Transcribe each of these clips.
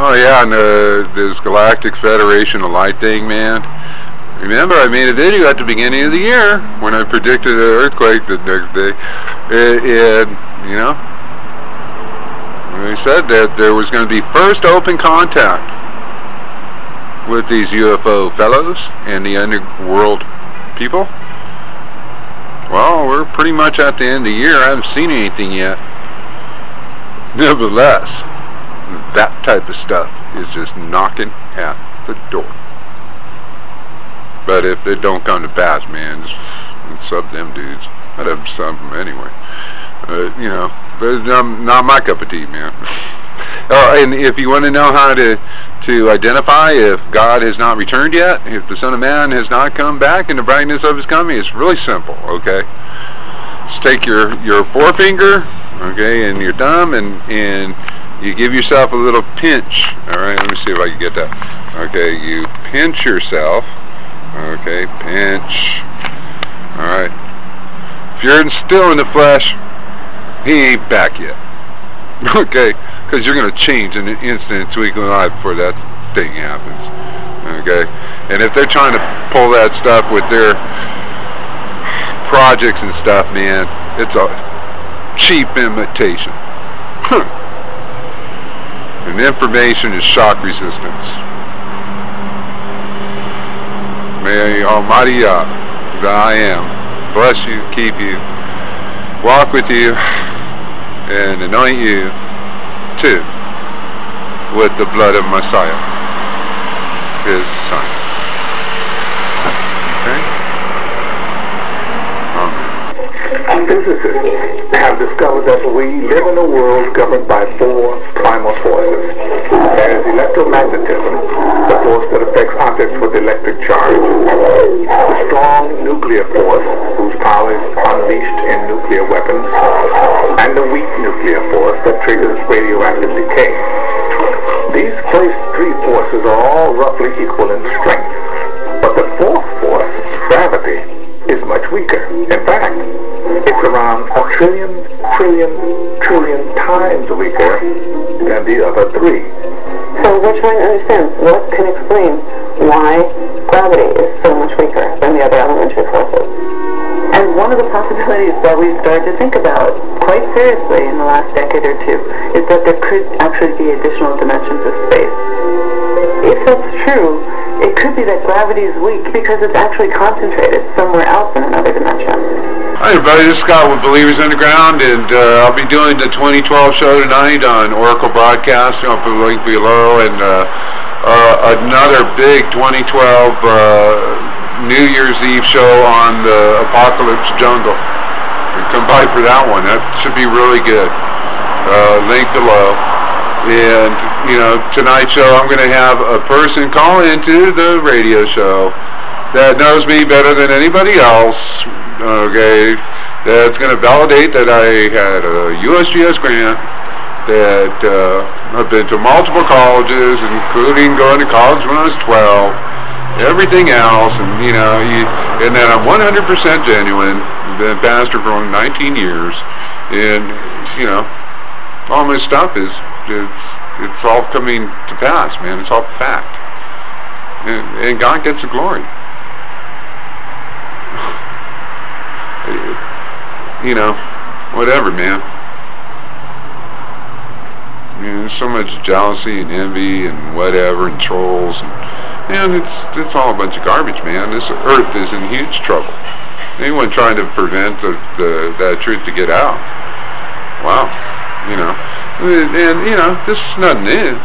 Oh yeah, and this Galactic Federation of Light thing, man. Remember, I made a video at the beginning of the year when I predicted an earthquake the next day. And, you know, I said that there was going to be first open contact with these UFO fellows and the Underworld people. Well, we're pretty much at the end of the year. I haven't seen anything yet. Nevertheless, that type of stuff is just knocking at the door. But if it don't come to pass, man, it's up to them dudes. I'd have some of them anyway. You know, but not my cup of tea, man. And if you want to know how to identify if God has not returned yet, if the Son of Man has not come back in the brightness of his coming, it's really simple, okay? Just take your forefinger, okay, and your thumb, and you give yourself a little pinch. Alright, let me see if I can get that. Okay, you pinch yourself. Okay, pinch. Alright. If you're still in the flesh, he ain't back yet. Okay, because you're going to change in an instant, twinkling of an eye before that thing happens. Okay, and if they're trying to pull that stuff with their projects and stuff, man, it's a cheap imitation. And information is shock resistance. May Almighty Yah, that I am, bless you, keep you, walk with you, and anoint you too with the blood of Messiah, his son. Okay? Amen. Physicists have discovered that we live in a world governed by four primal forces. There is electromagnetism, the force that affects objects with electric charge, the strong nuclear force, whose power is unleashed in nuclear weapons, and the weak nuclear force that triggers radioactive decay. These first three forces are all roughly equal in strength, but the fourth force, gravity, is much weaker. In fact, it's around a trillion times weaker than the other three. So we're trying to understand what can explain why gravity is so much weaker than the other elementary forces. And one of the possibilities that we've started to think about quite seriously in the last decade or two is that there could actually be additional dimensions of space. If that's true, it could be that gravity is weak because it's actually concentrated somewhere else in another dimension. Hi everybody, this is Scott with Believers Underground, and I'll be doing the 2012 show tonight on Oracle Broadcasting. I'll put the link below, and another big 2012 New Year's Eve show on the Apocalypse Jungle. Come by for that one. That should be really good. Link below. And, you know, tonight's show I'm going to have a person call into the radio show that knows me better than anybody else. Okay, that's going to validate that I had a USGS grant, that I've been to multiple colleges, including going to college when I was 12, everything else, and you know, and that I'm 100% genuine. Been a pastor for 19 years, and you know, all my stuff is it's all coming to pass, man. It's all fact, and God gets the glory. You know, whatever, man. You know, there's so much jealousy and envy and whatever and trolls, and it's all a bunch of garbage, man. This earth is in huge trouble. Anyone trying to prevent that truth to get out, wow, you know, and you know, this is nothing new.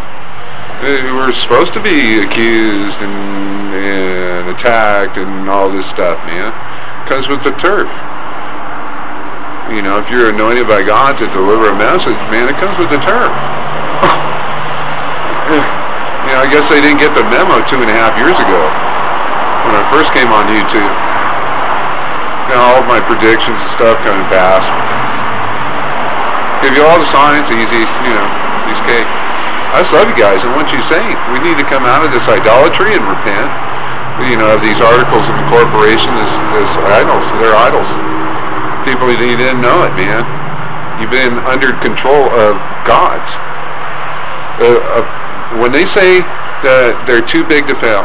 We're supposed to be accused and attacked and all this stuff, man. Comes with the turf. You know, if you're anointed by God to deliver a message, man, it comes with the turf. You know, I guess they didn't get the memo 2.5 years ago when I first came on YouTube. You know, all of my predictions and stuff coming past. Give you all the science, easy, you know, piece of cake. I just love you guys, and what you're saying, we need to come out of this idolatry and repent. You know, these articles of incorporation, this idols, they're idols. People, you didn't know it, man. You've been under control of gods. when they say that they're too big to fail,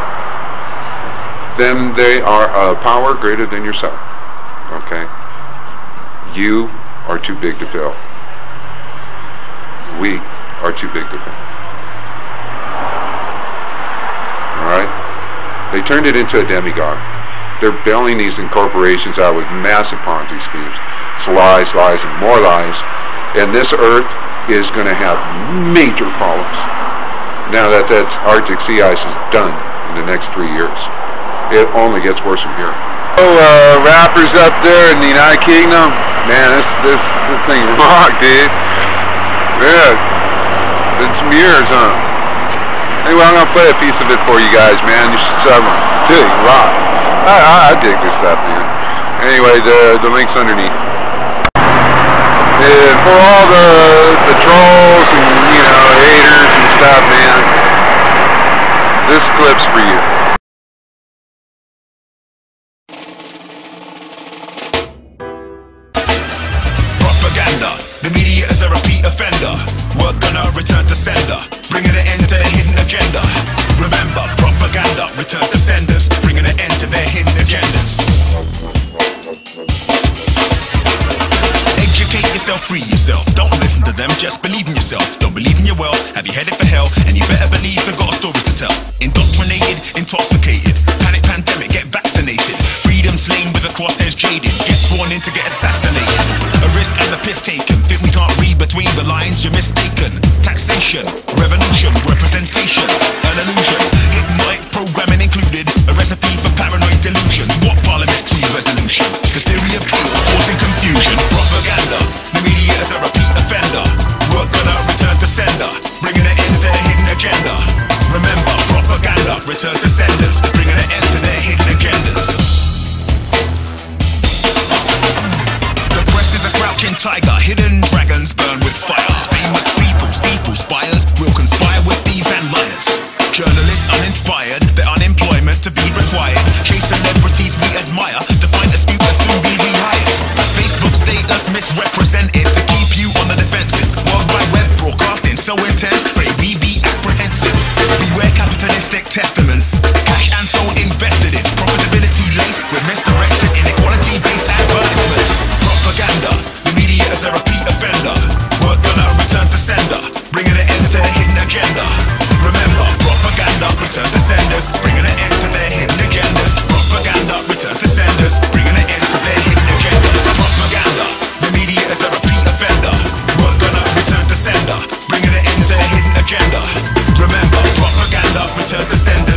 then they are a power greater than yourself. Okay? You are too big to fail. We are too big to fail. Alright? They turned it into a demigod. They're bailing these corporations out with massive Ponzi schemes. It's lies, lies, and more lies. And this earth is going to have major problems now that that Arctic sea ice is done in the next 3 years. It only gets worse from here. Oh, rappers up there in the United Kingdom, man, this thing rock, dude. Yeah, been some years, huh? Anyway, I'm gonna play a piece of it for you guys, man. You should sub them. Dude, rock. I dig this stuff, man. Anyway, the link's underneath. And for all the trolls and, you know, haters and stuff, man, this clip's for you. Propaganda, the media is a repeat offender. We're gonna return to sender, bringing an end to the hidden agenda. Remember, propaganda, return to senders, bringing an end to their hidden agendas. Educate yourself, free yourself. Don't listen to them, just believe in yourself. Don't believe in your wealth, have you headed for hell? And you better believe they've got a story to tell. Indoctrinated, intoxicated, panic pandemic, get vaccinated. Freedom slain with the crosshairs jaded, get sworn in to get assassinated. A risk and a piss taken, think we can't read between the lines, you're mistaken. Taxation, revolution, representation, an illusion. Hypnotic programming included, a recipe for paranoid delusions. What parliamentary resolution? The theory of chaos causing confusion. Propaganda, the media is a repeat offender. We're gonna return to sender, bringing an end to the hidden agenda. Remember, propaganda, return to senders, bringing an end to their hidden agendas. The press is a crouching tiger, hidden dragons burn with fire. Famous people, steeple spires, will conspire with thieves and liars. Journalists uninspired, their unemployment to be required. Chase celebrities we admire, to find a scoop and soon be rehired. Facebook status misrepresented, to keep you on the defensive. World Wide Web broadcasting so intense, pray we be apprehensive. Beware capitalistic testaments, cash and soul invested in. Profitability laced with misdirected inequality-based advertisements. Propaganda, the media is a repeat offender. We're gonna return to sender, bringing an end to the hidden agenda. Remember, propaganda, return to senders, bringing an end to their hidden agendas. Propaganda, return to senders, bringing an end to their hidden agendas. Propaganda, the media is a repeat offender. We're gonna return to sender, bringing an end to their hidden agenda. Remember, propaganda, return to sender.